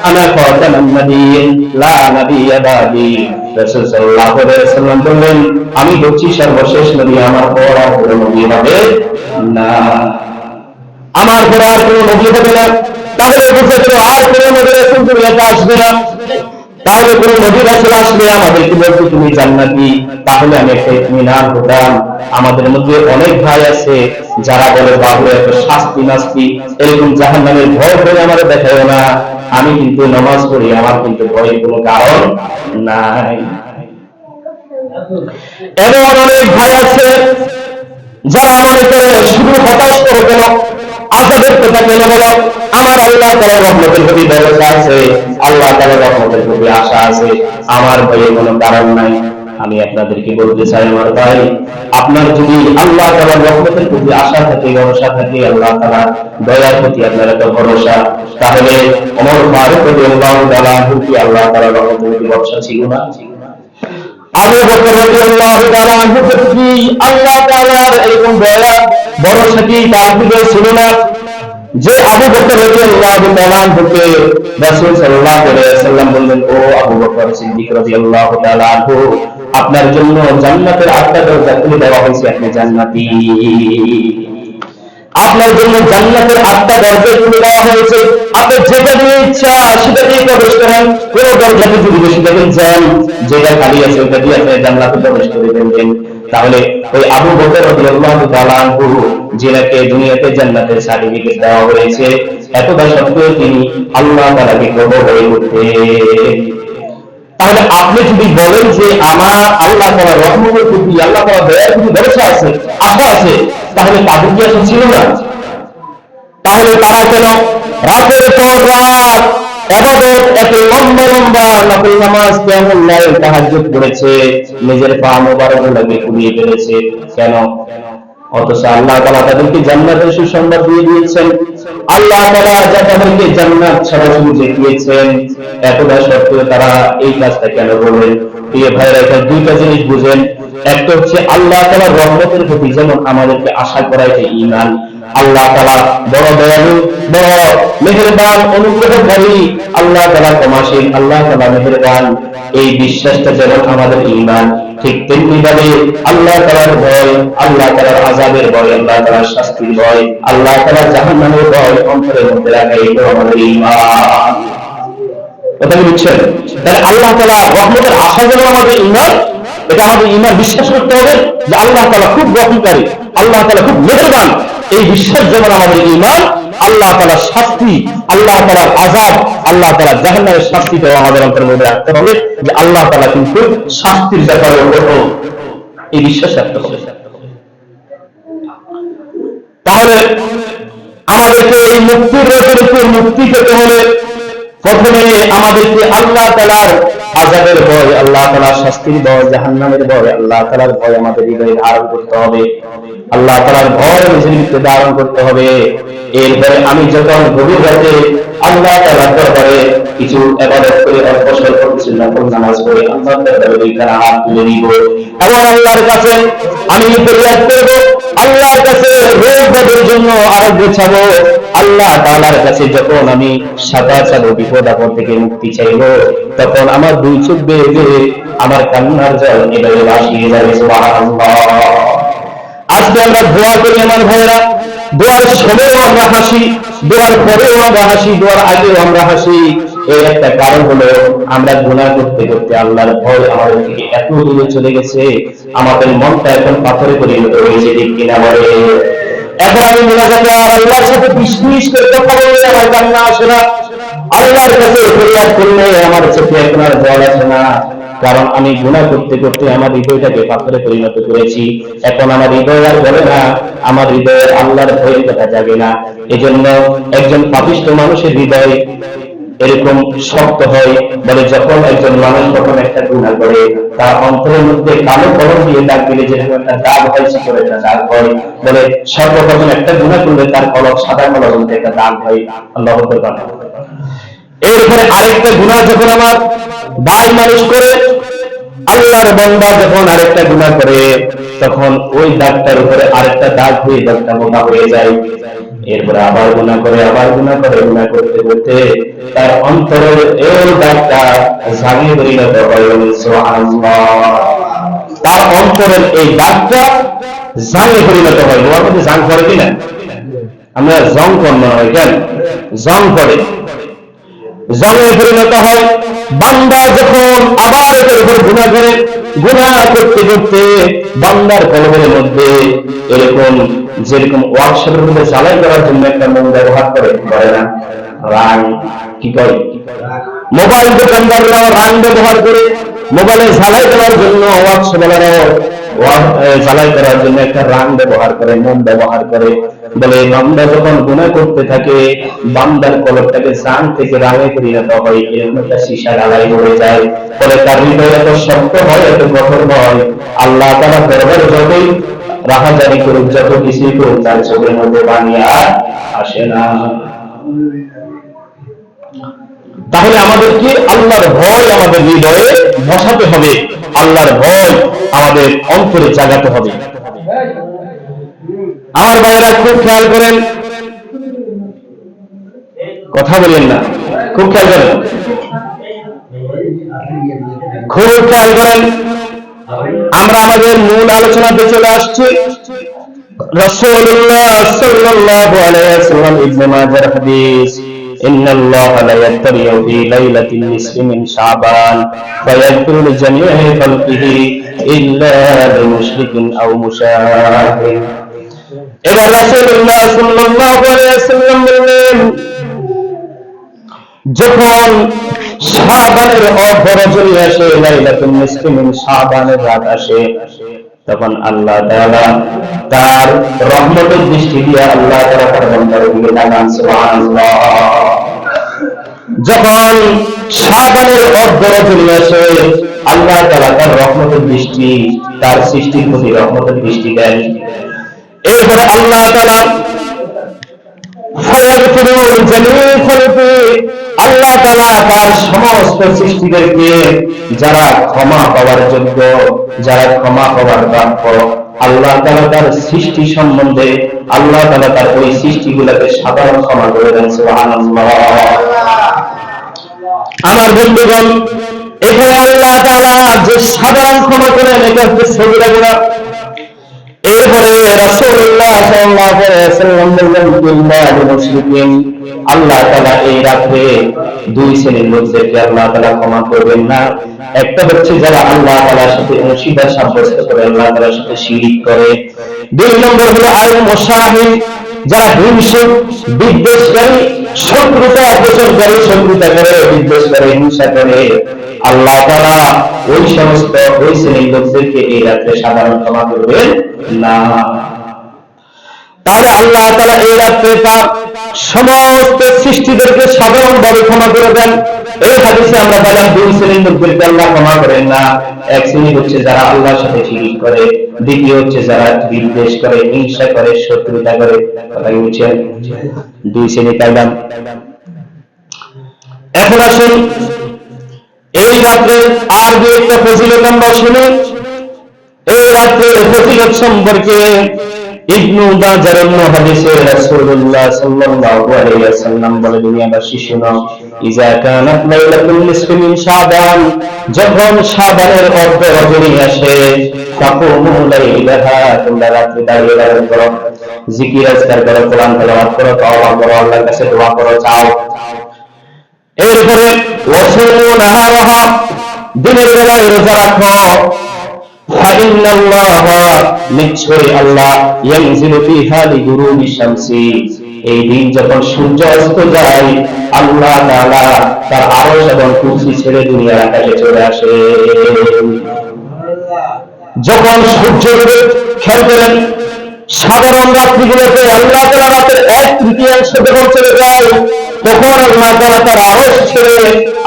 আনা খাতামান নাবিয়্যিন লা নাবিয়্যা বাদি। রাসূল সাল্লাল্লাহু আলাইহি ওয়াসাল্লাম বললেন, আমি হচ্ছি সর্বশেষ নবী, আমার পর আর কোনো নবী হবে না, আমার পর আর কোনো নবী হবে না। তাহলে বুঝে গেল আর কোনো নবী রাসূল দুনিয়াতে আসবে না। তাহলে কোন নবী রাসূল আসলে আমাদেরকে বলতে তুমি জান্নাতি, তাহলে আমি একটা ইতমিনান হতাম। আমাদের মধ্যে অনেক ভাই আছে যারা বলে, বাবু এত শাস্তি নাস্তি, এরকম জাহান্নামের ভয় করে আমাদের দেখায় না, আমি কিন্তু নামাজ পড়ি, আমার কিন্তু ভয়ের কোনো কারণ নাই। এমন অনেক ভাই আছে যারা মনে করে শুধু হতাশ করে কেন, আযাবের কথা কেন বলো, আমার আল্লাহ তাআলার রহমতের প্রতি ভরসা আছে, আল্লাহ তাআলার রহমতের প্রতি আশা আছে, আমার ভয়ের কোনো কারণ নাই। আমি আপনাদেরকে বলতে চাই, আমার ভাই, আপনার যদি আল্লাহ তাআলার রহমতের প্রতি আশা থাকে, ভরসা থাকে, আল্লাহ তাআলার দয়ার প্রতি আপনার একটা ভরসা, তাহলে ওমর ফারুক রাদিয়াল্লাহু তাআলা আনহু কি আল্লাহ তাআলার রহমতের প্রতি ভরসা ছিল না? আবু বকর রাদিয়াল্লাহু তাআলা আনহু কি আল্লাহ তাআলার এরকম দয়া ভরসা কি তার ভিতরে ছিল না? যে আবু বকর রাদিয়াল্লাহু তাআলা আনহুকে রাসূল সাল্লাল্লাহু আলাইহি ওয়াসাল্লাম বললেন, ও আবু বকর সিদ্দিক রাদিয়াল্লাহু তাআলা আনহু, আপনার জন্য জান্নাতের 8টা দরজা খুলে দেওয়া হয়েছে, আপনি জান্নাতি। আপনার জন্য জান্নাতের 8টা দরজা খুলে দেওয়া হয়েছে, আপনি যেটা দিয়ে ইচ্ছা সেটা দিয়ে প্রবেশ করেন, কোন দরজাতে যদি বেশি দেখেন যান, যেটা খালি আছে ওটা দিয়ে আপনি জান্নাতে প্রবেশ করে দেবেন। তাহলে ওই আবু বকর রাদিয়াল্লাহু তাআলা আনহু, যিনাকে দুনিয়াতে জান্নাতের সার্টিফিকেট দেওয়া হয়েছে, এতটা সত্ত্বেও তিনি আল্লাহ তাআলাকে কত ভয় করতেন। তাহলে আপনি যদি বলেন যে আমার আল্লাহ তাআলার রহমতের প্রতি, আল্লাহ তাআলার দয়ার প্রতি ভরসা আছে, আশা আছে, তাহলে তাদের কি আসলে ছিল না? তাহলে তারা কেন রাতের পর রাত ইবাদত, এত লম্বা লম্বা নফল নামাজ, কিয়ামুল লাইল, তাহাজ্জুদ পড়েছে, নিজের পা মোবারকগুলোকে কুড়িয়ে ফেলেছে কেন? অথচ আল্লাহ তাআলা তাদেরকে জান্নাতের সুসংবাদ দিয়ে দিয়েছেন, আল্লাহ তাআলা যা তাদেরকে জান্নাত সরাসরি দেখিয়েছেন, এতটা সত্ত্বেও তারা এই কাজটা কেন করলেন? প্রিয় ভাইরা, এটা দুইটা জিনিস বুঝেন। একটা হচ্ছে আল্লাহ তাআলার রহমতের প্রতি যেমন আমাদেরকে আশা করায় যে ঈমান, আল্লাহ তাআলা বড় দয়ালু, বড় মেহেরবান, অনুগ্রহকারী, আল্লাহ তাআলা ক্ষমাশীল, আল্লাহ তাআলা মেহেরবান, এই বিশ্বাসটা যেমন আমাদের ঈমান, ঠিক তেমনি ভাবে আল্লাহ তাআলার ভয়, আল্লাহ তাআলার আযাবের ভয়, আল্লাহ তাআলার শাস্তির ভয়, আল্লাহ তাআলার জাহান্নামের ভয় অন্তরের মধ্যে রাখা, এটা আমাদের ঈমান। কথা কি বুঝছেন? তাহলে আল্লাহ তাআলা রহমতের আশা যেমন আমাদের ঈমান, এটা আমাদের ঈমান, বিশ্বাস করতে হবে যে আল্লাহ তাআলা খুব রহমকারী, আল্লাহ তাআলা খুব মেহেরবান, এই বিশ্বাস যেমন আমাদের ঈমান, আল্লাহ তাআলার শাস্তি, আল্লাহ তাআলার আযাব, আল্লাহ তাআলার জাহান্নামের শাস্তিটাও আমাদের অন্তরের মধ্যে রাখতে হবে যে আল্লাহ তাআলা কিন্তু শাস্তির ব্যাপারে কঠোর, এই বিশ্বাস রাখতে হবে। তাহলে আমাদেরকে এই মুক্তির রোগের উপর মুক্তি পেতে হলে প্রথমে আমাদেরকে আল্লাহ তাআলার আযাবের ভয়, আল্লাহ তাআলার শাস্তির ভয়, জাহান্নামের ভয়, আল্লাহ তাআলার ভয় আমাদের হৃদয়ে ধারণ করতে হবে, আল্লাহ তাআলার ভয় নিজের ভিতরে ধারণ করতে হবে। এরপরে আমি যখন গভীর রাতে আল্লাহ তাআলার দরবারে কিছু ইবাদত করে অল্প স্বল্প কিছু নফল নামাজ পড়ে আল্লাহর দরবারে দুইখানা হাত তুলে নিব এবং আল্লাহর কাছে আমি ফরিয়াদ করব, আল্লাহর কাছে রোগের জন্য আরোগ্য চাবো, আল্লাহ তাআলার কাছে যখন আমি সাদা চাবো, বিপদ আপদ থেকে মুক্তি চাইবো, তখন আমার দুই চোখ বেয়ে বেয়ে আমার কান্নার জল এভাবে ভাসিয়ে যাবে। সুবহানাল্লাহ। আজকে আমরা দোয়া করি আমার ভাইয়েরা, দোয়ার সময়ও আমরা হাসি, দোয়ার পরেও আমরা হাসি, দোয়ার আগেও আমরা হাসি। এর একটা কারণ হলো আমরা গুনাহ করতে করতে আল্লাহর ভয় আমাদের থেকে এত দূরে চলে গেছে, আমাদের মনটা এখন পাথরে পরিণত হয়েছে, ঠিক কিনা বলে? এখন আমি মুনাজাতে আল্লাহর সাথে বিশ করে কথা বললে আমার কান্না আসে না, আল্লাহর কাছে ফরিয়াদ করলে আমার চোখে এখন আর জল আসে না, কারণ আমি গুনাহ করতে করতে আমার হৃদয়টাকে পাথরে পরিণত করেছি। এখন আমার হৃদয় আর বলে না, আমার হৃদয়ে আল্লাহর ভয়ের কথা জাগে না। এজন্য একজন পাপিষ্ঠ মানুষের হৃদয় এরকম শক্ত হয়, বলে যখন একজন মানুষ যখন একটা গুনাহ করে তার অন্তরের মধ্যে কালো কলম দিয়ে দাগ দিলে যেরকম একটা দাগ হয়, শিকড়ে একটা দাগ হয়, বলে সর্বপ্রথম একটা গুনাহ করলে তার কলম সাদা কলম মধ্যে একটা দাগ হয়। আল্লাহু আকবার। এরপরে আরেকটা গুনাহ যখন আমার ভাই মানুষ করে, আল্লাহর বান্দা যখন আরেকটা গুনাহ করে, তখন ওই দাগটার উপরে আরেকটা দাগ হয়ে দাগটা মোটা হয়ে যায়। এরপরে আবার গুনাহ করে, আবার গুনাহ করে, গুনাহ করতে করতে তার অন্তরের এই দাগটা জাগে পরিণত হয়। সুবহানাল্লাহ। তার অন্তরের এই দাগটা জাগে পরিণত হয়। ওর মধ্যে জাং পড়ে কিনা? আমরা জং কর্ণ হয় কেন? জং পড়ে, জঙ্গে পরিণত হয়। বান্দা যখন আবার এটার উপর গুনাহ করে, গুনাহ করতে করতে বান্দার কলমের মধ্যে এরকম যেরকম ওয়ার্কশপের মধ্যে জ্বালাই করার জন্য একটা মোম ব্যবহার করে না, রাং কি করে, মোবাইল দোকানদাররাও রাং ব্যবহার করে, মোবাইলে জ্বালাই করার জন্য ওয়ার্কশপওয়ালারাও জ্বালাই করার জন্য একটা রাং ব্যবহার করে, মোম ব্যবহার করে। বলে বান্দা যখন গুনাহ করতে থাকে, বান্দার কলবটাকে জান থেকে রাঙে পরিণত হয়, এরকম একটা সীসা ঢালাই হয়ে যায়। ফলে তার হৃদয় এত শক্ত হয়, এত কঠোর হয়, আল্লাহ তাআলা দরবারে যতই রাহাজানি করুক, যত কিছুই করুক, তার চোখের মধ্যে পানি আর আসে না। তাহলে আমাদেরকে আল্লাহর ভয় আমাদের হৃদয়ে বসাতে হবে, আল্লাহর ভয় আমাদের অন্তরে জাগাতে হবে। আমার ভাইয়েরা খুব খেয়াল করেন, কথা বলেন না, খুব খেয়াল করেন, খুব খেয়াল করেন। আমরা আমাদের মূল আলোচনাতে চলে আসছি। রাসূলুল্লাহ সাল্লাল্লাহু আলাইহি ওয়াসাল্লাম ইবনে মাজার হাদিস, ইন্নাল্লাহা লা ইয়াত্তারিউ ফি লাইলাতিন নিসফি মিন শাবান ফায়াগফিরু লিজামি'i খালকিহি ইল্লা লিমুশরিকিন আও মুশাহিন। এবার রাসূলুল্লাহ সাল্লাল্লাহু আলাইহি ওয়াসাল্লাম বললেন, যখন শাবানের অপরাজনী আসে, লাইলাতুন নিসফি মিন শাবানের রাত আসে, তখন আল্লাহ তাআলা তার রহমতের দৃষ্টি দিয়ে আল্লাহ তাআলা তার বান্দার দিকে তাকান। সুবহানাল্লাহ। যখন শাবানের অপরাজনী আসে, আল্লাহ তাআলা তার রহমতের দৃষ্টি, তার সৃষ্টির প্রতি রহমতের দৃষ্টি দেন। এরপরে আল্লাহ তাআলা আল্লাহ তাআলা তার সমস্ত সৃষ্টিদেরকে যারা ক্ষমা পাওয়ার যোগ্য, যারা ক্ষমা পাওয়ার প্রাপ্য, আল্লাহ তাআলা তার সৃষ্টি সম্বন্ধে আল্লাহ তাআলা তার ওই সৃষ্টিগুলোকে সাধারণ ক্ষমা করে দেন। সুবহানাল্লাহ। আমার বন্ধুগণ, এখানে আল্লাহ তাআলা যে সাধারণ ক্ষমা করেন, এটা হচ্ছে সগীরা গুনাহ। এরপরে রাসূলুল্লাহ সাল্লাল্লাহু আলাইহি ওয়াসাল্লাম বললেন, ইল্লা লিল-মুশরিকিন, আল্লাহ তাআলা এই রাতে দুই শ্রেণীর লোকদেরকে আল্লাহ তাআলা ক্ষমা করবেন না। একটা হচ্ছে যারা আল্লাহ তাআলার সাথে অংশীদার সাব্যস্ত করে, আল্লাহ তাআলার সাথে শিরক করে। দুই নম্বর হলো আল-মুশাহিন, যারা হিংসুক, বিদ্বেষকারী, শত্রুতা পোষণ করে, শত্রুতা করে, বিদ্বেষ করে, হিংসা করে। আল্লাহ তাআলা ওই সমস্ত ওই শ্রেণীর লোকদেরকে এই রাতে সাধারণ ক্ষমা করবেন না। তাহলে আল্লাহ তাআলা এই রাতে তার সমস্ত সৃষ্টিদেরকে সাধারণভাবে ক্ষমা করে দেন। এই হাদিসে আমরা বললাম দুই শ্রেণীর লোকদেরকে আল্লাহ ক্ষমা করেন না। এক শ্রেণী হচ্ছে যারা আল্লাহর সাথে শিরক করে, দ্বিতীয় হচ্ছে যারা বিদ্বেষ করে, হিংসা করে, শত্রুতা করে। কথা কি বুঝছেন? দুই শ্রেণী পাইলাম। এখন আসুন এই রাত্রের আর দু একটা ফজিলত আমরা শুনি। এই রাত্রের ফজিলত সম্পর্কে ইবনু বাজার হাদিসে রাসূলুল্লাহ সাল্লাল্লাহু আলাইহি ওয়াসাল্লাম বলে, দুনিয়াবাসী শুনো, ইজা কানাত লাইলাতুল নিসফি মিন শাবান, যখন শাবানের অর্ধ রজনী আসে, ফাকুমু লাইলাহা, তোমরা রাতে দাঁড়িয়ে দাঁড়িয়ে করো, জিকির আজকার করো, কোরআন তেলাওয়াত করো, তাওবা করো, আল্লাহর কাছে দোয়া করো, চাও। এরপরে ওয়াসুমু নাহারাহা, দিনের বেলায় রোজা রাখো, নিশ্চয়ই আল্লাহ ইয়ানজিলু ফিহা লিগুরুবি শামসি, এই দিন যখন সূর্য অস্ত যায় আল্লাহ তাআলা তার আরশ এবং কুরসি ছেড়ে দুনিয়ার আকাশে চলে আসে। যখন সূর্য ডুবে, খেয়াল করেন, সাধারণ রাত্রিগুলোতে আল্লাহ তাআলা রাতের 1/3 যখন চলে যায়, তখন আল্লাহ তাআলা তার আরশ ছেড়ে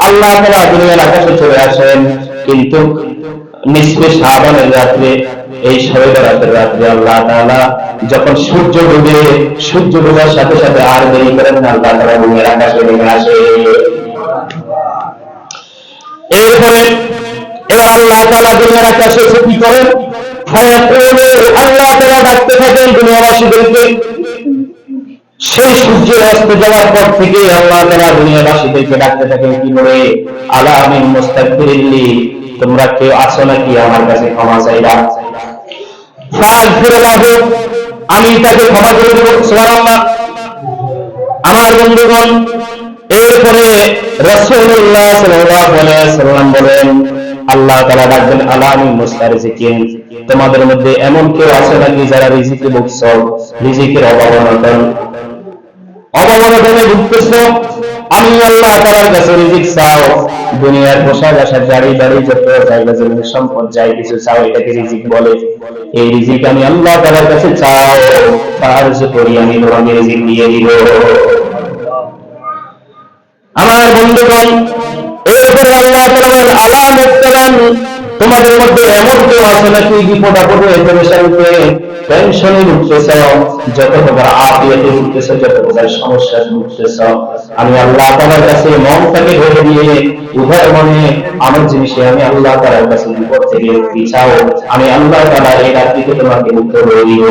আল্লাহ তাআলা দুনিয়ার আকাশে চলে আসেন। কিন্তু নিসফে শাবানের রাত্রে, এই শবে বরাতের রাত্রে আল্লাহ তাআলা যখন সূর্য ডুবে, সূর্য ডোবার সাথে সাথে আর দেরি করেন না, আল্লাহ তাআলা দুনিয়ার আকাশে নেমে আসে। এরপরে এবার আল্লাহ তাআলা দুনিয়ার আকাশে কি করেন? আল্লাহ তাআলা ডাকতে থাকেন দুনিয়াবাসীদেরকে। সেই সূর্যের অস্ত যাওয়ার পর থেকে আল্লাহ তাআলা দুনিয়াবাসীদেরকে ডাকতে থাকেন কি বলে? আলা মিন মুস্তাগফিরিল্লি, তোমরা কেউ আছো নাকি আমার কাছে ক্ষমা চাইবা? আমি তাকে ক্ষমা করে দেব। সুবহানাল্লাহ। আমার বন্ধুগণ, এরপরে রাসূলুল্লাহ সাল্লাল্লাহু আলাইহি ওয়াসাল্লাম বলেন, আল্লাহ তাআলা ডাকবেন আলা মিন মুস্তারজিকিন, তোমাদের মধ্যে এমন কেউ আছে নাকি যারা রিজিকে ভুগছো, রিজিকের অভাবনটনে ভুগতেছো? আমি আল্লাহ তাআলার কাছে রিজিক চাও। দুনিয়ার পোশাক আশাক, গাড়ি বাড়ি, যত জায়গা জমি সম্পদ যাই কিছু চাও, এটাকে রিজিক বলে। এই রিজিক আমি আল্লাহ তাআলার কাছে চাও, তার যে করি আমি তোমাকে রিজিক দিয়ে দিব। আমার বন্ধুগণ, এরপরে আল্লাহ তাআলা বলেন আলা মুক্তালান, তোমাদের মধ্যে এমন কেউ আছে নাকি বিপদ আপদে, পেরেশানিতে, টেনশনে ভুগতেছ, যত প্রকার আফিয়াতে ভুগতেছ, যত প্রকার সমস্যায় ভুগতেছ, আমি আল্লাহ তাআলার কাছে মনটাকে ধরে দিয়ে উভয় মনে আমার জিনিসে আমি আল্লাহ তাআলার কাছে বিপদ থেকে মুক্তি চাও, আমি আল্লাহ তাআলা এই রাত্রিতে তোমাকে মুক্ত করে দিব।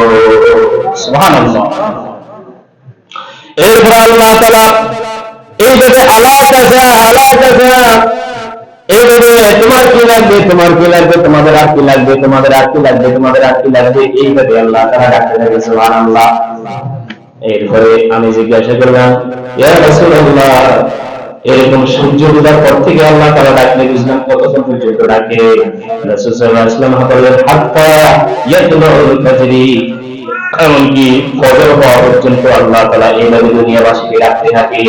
সুবহানাল্লাহ। এরপর আল্লাহ তাআলা এইভাবে আলা কাজা এইভাবে তোমার কি লাগবে, তোমার কি লাগবে, তোমাদের আর কি লাগবে, তোমাদের আর কি লাগবে, তোমাদের আর কি লাগবে, এইভাবে আল্লাহ তাআলা ডাকতে থাকে। সুবহানাল্লাহ। এরপরে আমি জিজ্ঞাসা করলাম, ইয়া রাসূলুল্লাহ, এরকম সূর্য ডোবার পর থেকে আল্লাহ তাআলা ডাকলে বুঝলাম কতক্ষণ পর্যন্ত ডাকে? রাসূল সাল্লাল্লাহু আলাইহি ওয়াসাল্লাম বললেন হাত্তা ইয়াতলুল ফাজরি, এমনকি ফজর হওয়া পর্যন্ত আল্লাহ তাআলা এইভাবে দুনিয়াবাসীকে ডাকতে থাকে।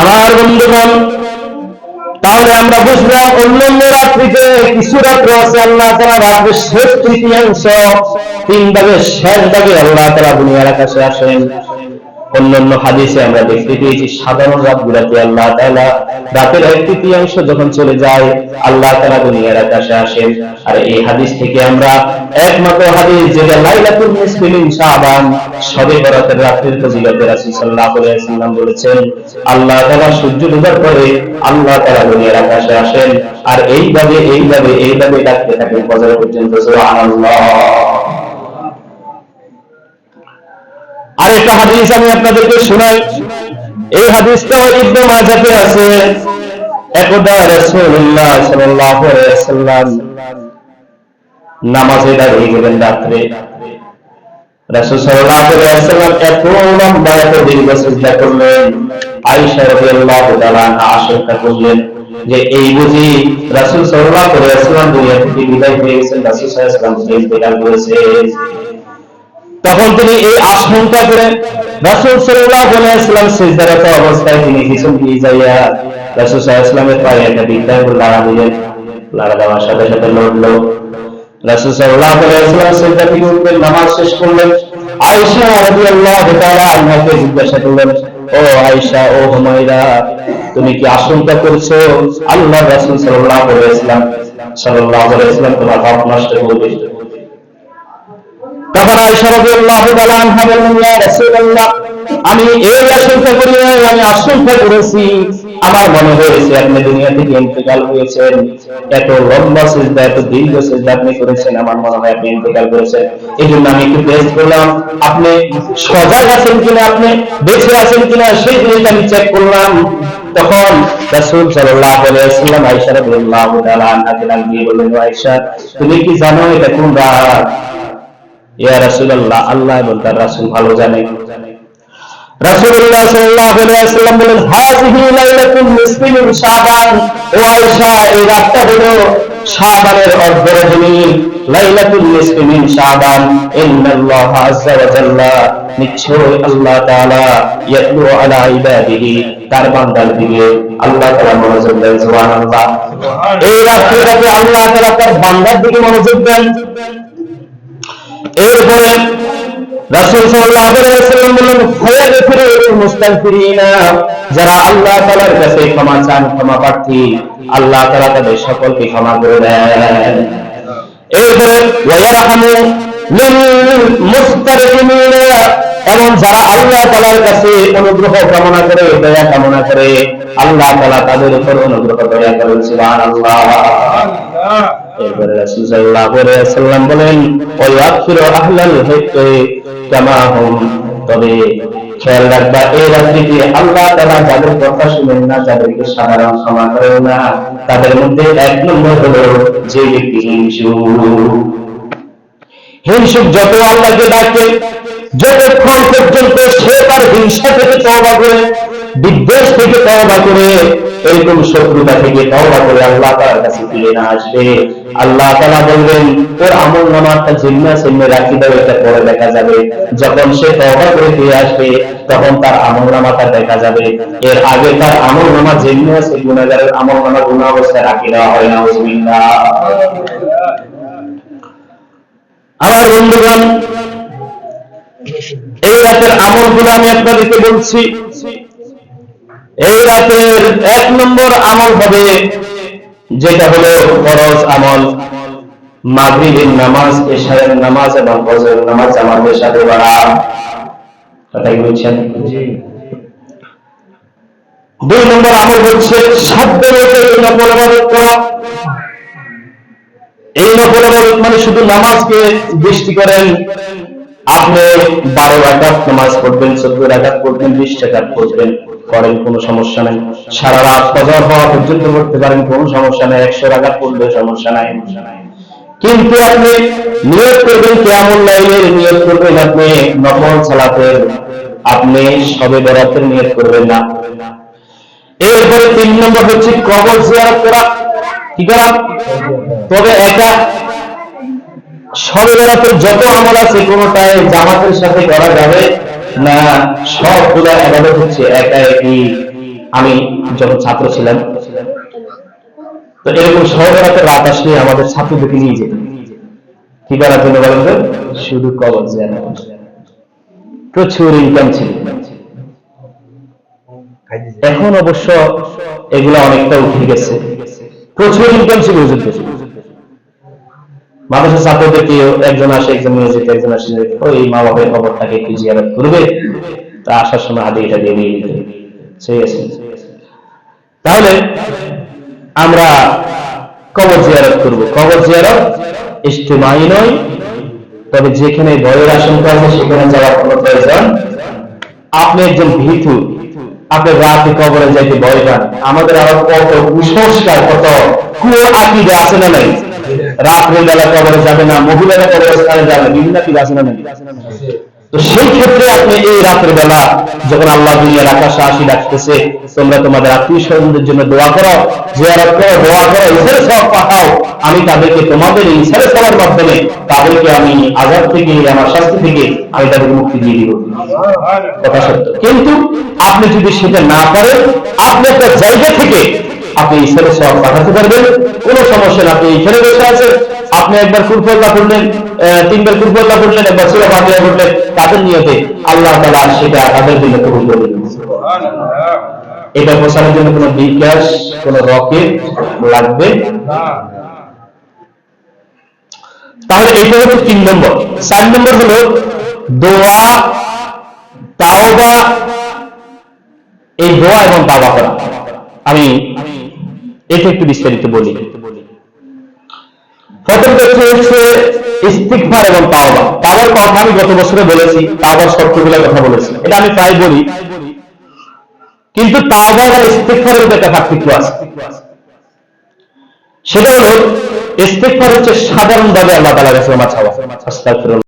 আমার বন্ধুগণ, তাহলে আমরা বুঝলাম অন্যান্য রাত্রিতে কিছু রাত্র আছে আল্লাহ তাআলা রাতের শেষ তৃতীয়াংশ, 3 ভাগের শেষ ভাগে আল্লাহ তাআলা দুনিয়ার আকাশে আসেন। অন্যান্য হাদিসে আমরা দেখতে পেয়েছি সাধারণ রাতগুলোতে আল্লাহ তাআলা রাতের 1/3 যখন চলে যায় আল্লাহ তাআলা দুনিয়ার আকাশে আসেন। আর এই হাদিস থেকে আমরা একমাত্র হাদিস যেটা লাইলাতুল নিসফি মিন শাবান, শবে বরাতের রাতের ফজিলতে রাসূল সাল্লাল্লাহু আলাইহি ওয়াসাল্লাম বলেছেন আল্লাহ তাআলা সূর্য ডোবার পরে আল্লাহ তাআলা দুনিয়ার আকাশে আসেন আর এইভাবে ডাকতে থাকেন ফজর পর্যন্ত। সুবহানাল্লাহ। আরেকটা হাদিস আমি আপনাদেরকে শোনাই। এই হাদিসটা ইবনে মাজাহতে আছে। একদা রাসূলুল্লাহ সাল্লাল্লাহু আলাইহি ওয়াসাল্লাম নামাজে দাঁড়িয়ে গেলেন রাত্রে। রাসূল সাল্লাল্লাহু আলাইহি ওয়াসাল্লাম এত লম্বা এত দীর্ঘ সিজদা করলেন, আয়েশা রাদিয়াল্লাহু তাআলা আশঙ্কা করলেন যে এই বুঝি রাসূল সাল্লাল্লাহু আলাইহি ওয়াসাল্লাম দুনিয়া থেকে বিদায় হয়ে গেছেন, রাসূল সাল্লাল্লাহু আলাইহি ওয়াসাল্লাম ইন্তেকাল করেছেন। তখন তিনি এই আশঙ্কা করে রাসূল সাল্লাল্লাহু আলাইহি ওয়াসাল্লাম সিজদারত অবস্থায় তিনি পিছন দিয়ে যাইয়া রাসূল সাল্লাল্লাহু আলাইহি ওয়াসাল্লামের পায়ে একটা বিদ্যা লাগা দিলেন। লাগা দেওয়ার সাথে সাথে লড়লো। রাসূল সাল্লাল্লাহু আলাইহি ওয়াসাল্লাম সিজদা থেকে উঠলেন, নামাজ শেষ করলেন। আয়েশা রাদিয়াল্লাহু তাআলা আনহাকে জিজ্ঞাসা করলেন, ও আয়েশা, ও হুমায়রা, তুমি কি আশঙ্কা করছো আল্লাহর রাসূল সাল্লাল্লাহু আলাইহি ওয়াসাল্লাম তোমার হক নষ্ট করবে? তখন আয়েশা রাদিয়াল্লাহু তাআলা আনহা বললেন, ইয়া রাসূলুল্লাহ, আমি এই আশঙ্কা করি নাই, আমি আশঙ্কা করেছি, আমার মনে হয়েছে আপনি দুনিয়া থেকে ইন্তেকাল হয়েছেন, এত লম্বা সিজদা, এত দীর্ঘ সিজদা আপনি করেছেন, আমার মনে হয় আপনি ইন্তেকাল করেছেন। এই জন্য আমি একটু টেস্ট করলাম আপনি সজাগ আছেন কিনা, আপনি বেঁচে আছেন কিনা, সেই জিনিসটা আমি চেক করলাম। তখন রাসূল সাল্লাল্লাহু আলাইহি ওয়াসাল্লাম আয়েশা রাদিয়াল্লাহু তাআলা আনহাকে ডাক দিয়ে বললেন, আয়েশা তুমি কি জানো এটা কোন রাত? ইয়া রাসূলুল্লাহ, আল্লাহ এবং তার রাসূল ভালো জানেন। রাসূলুল্লাহ সাল্লাল্লাহু আলাইহি ওয়াসাল্লাম বলেন, হাযিহি লাইলাতুল নিসফি মিন শাবান। ও আয়েশা, এই রাতটা হলো শাবানের অর্ধ রজনী, লাইলাতুল নিসফি মিন শাবান। ইন্নাল্লাহ আযজা ওয়া জাল্লা, নিশ্চয় আল্লাহ তাআলা ইয়াতলু আলা ইবাদিহি, তার বান্দার দিকে আল্লাহ তাআলা মনোযোগ দেন। সুবহানাল্লাহ। এই রাতটাতে আল্লাহ তাআলা তার বান্দার দিকে মনোযোগ দেন। এরপরে রাসূল সাল্লাল্লাহু আলাইহি ওয়াসাল্লাম বললেন, ফায়াগফিরুল মুস্তাগফিরিনা, যারা আল্লাহ তাআলার কাছে ক্ষমা চান, ক্ষমা প্রার্থী, আল্লাহ তাআলা তাদের সকলকে ক্ষমা করে দেন। এরপরে ওয়ায়ারহামু লিল মুস্তারহিমিনা, এবং যারা আল্লাহ তাআলার কাছে অনুগ্রহ কামনা করে, দয়া কামনা করে, আল্লাহ তাআলা তাদের উপর অনুগ্রহ দয়া করেন। সুবহানাল্লাহ। এরপরে রাসূল সাল্লাল্লাহু আলাইহি ওয়াসাল্লাম বলেন, ওয়ায়াগফিরু আহলাল হিক্কি কামা হুম, তবে খেয়াল রাখবা এই রাত্রিতে আল্লাহ তাআলা যাদের কথা শুনেন না, যাদেরকে সাধারণ ক্ষমা করেন না, তাদের মধ্যে এক নম্বর হলো যে ব্যক্তি হিংসুক যত আল্লাহকে ডাকে, যতক্ষণ পর্যন্ত সে তার হিংসা থেকে তওবা করে, বিদ্বেষ থেকে তওবা করে, এরকম শত্রুতা থেকে তওবা করে আল্লাহ তাআলার কাছে ফিরে না আসবে, আল্লাহ তাআলা বলবেন ওর আমলনামাটা জিন্নাহ সামনে রাখি দাও, এটা পরে দেখা যাবে। যখন সে তওবা করে ফিরে আসবে তখন তার আমলনামাটা দেখা যাবে। এর আগে তার আমলনামা জিন্নাহ সে গুনাহগারের আমলনামা গুনাহ অবস্থায় রাখি দেওয়া হয় না। বিসমিল্লাহ। আমার বন্ধুগণ, এই রাতের আমলগুলো আমি আপনাদেরকে বলছি। এই রাতের এক নম্বর আমল হবে যেটা হলো ফরজ আমল, মাগরিবের নামাজ, এশারের নামাজ এবং ফজরের নামাজ জামাতের সাথে পড়া। কথা কি বলছেন? দুই নম্বর আমল হচ্ছে সাধ্যের উপরে নফল ইবাদত করা। এই নফল ইবাদত মানে শুধু নামাজকে দৃষ্টি করেন, আপনি 12 রাকাত নামাজ পড়বেন, 14 রাকাত পড়বেন, 20 রাকাত পড়বেন, করেন, কোনো সমস্যা নাই। সারা রাত ফজর হওয়া পর্যন্ত পড়তে পারেন, কোনো সমস্যা নাই। 100 রাকাত পড়লে সমস্যা নাই। কিন্তু আপনি নিয়ত করবেন কিয়ামুল লাইলের, নিয়ত করবেন আপনি নফল সালাতের, আপনি শবে বরাতের নিয়ত করবেন না। এরপরে 3 নম্বর হচ্ছে কবর জিয়ারত করা। কি করা? তবে একা শবে বরাতের যত আমল আছে কোনটাই জামাতের সাথে করা যাবে না। সবগুলা ইবাদত হচ্ছে একা একই। আমি যখন ছাত্র ছিলাম তো এরকম শবে বরাতের রাত আসলে আমাদের ছাত্রদেরকে নিয়ে যেত। কি করার জন্য বলেন তো? শুধু কবর জিয়ারত। প্রচুর ইনকাম ছিল। এখন অবশ্য এগুলা অনেকটা উঠে গেছে। প্রচুর ইনকাম ছিল হুজুরদের। মানুষের ছাত্রদেরকে একজন আসে, একজন নিয়ে যেতে, একজন আসে, ওই মা বাবার কবরটাকে একটু জিয়ারত করবে, তা আসার সময় হাদিয়াটা দিয়ে নিয়ে যেতে। ঠিক আছে, তাহলে আমরা কবর জিয়ারত করব। কবর জিয়ারত ইজতিমাই নয়, তবে যেখানে ভয়ের আশঙ্কা আছে সেখানে যাওয়ার কোনো প্রয়োজন। আপনি একজন ভীতু, আপনি রাতে কবরে যাইতে ভয় পান। আমাদের আরো কত কুসংস্কার, কত কুআকিদা আছে না নাই? রাত্রে বেলা কবরে যাবে না, মহিলারা কবরস্থানে যাবে, বিভিন্ন কিছু আছে না নাই? তো সেই ক্ষেত্রে আপনি এই রাতের বেলা যখন আল্লাহ দুনিয়ার আকাশে আসি ডাকতেছে, তোমরা তোমাদের আত্মীয় স্বজনদের জন্য দোয়া করো, জিয়ারত করো, দোয়া করো, ইসের সওয়াব পাঠাও, আমি তাদেরকে তোমাদের এই ইসের সওয়াবের মাধ্যমে তাদেরকে আমি আযাব থেকে, আমার শাস্তি থেকে আমি তাদেরকে মুক্তি দিয়ে দিব। কথা সত্য। কিন্তু আপনি যদি সেটা না পারেন, আপনি একটা জায়গা থেকে আপনি ইসের সওয়াব পাঠাতে পারবেন, কোনো সমস্যা না। আপনি এখানে বসে আছেন, আপনি একবার কুরআন পড়লেন, 3বার কুরআন পড়লেন, একবার সূরা ফাতিহা পড়লেন, তাদের নিয়তে আল্লাহ তাআলা সেটা তাদের জন্য কবুল করে নেবেন। সুবহানাল্লাহ। এটা প্রচারের জন্য কোনো বিকাশ, কোনো রকেট লাগবে না। তাহলে এটা হচ্ছে 3 নম্বর। 4 নম্বর হলো দোয়া, তাওবা দোয়া এবং তাওবা করা। আমি এটা একটু বিস্তারিত বলি। প্রথম তথ্য হচ্ছে ইস্তিগফার এবং তাওবা। তাওবার কথা আমি গত বছরে বলেছি, তাওবার শর্তগুলোর কথা বলেছি, এটা আমি প্রায় বলি, কিন্তু তাওবা আর ইস্তিগফারের মধ্যে একটা পার্থক্য আছে। সেটা হলো ইস্তিগফার হচ্ছে সাধারণভাবে আল্লাহ তাআলার কাছে ক্ষমা চাওয়া, আস্তাগফিরুল্লাহ।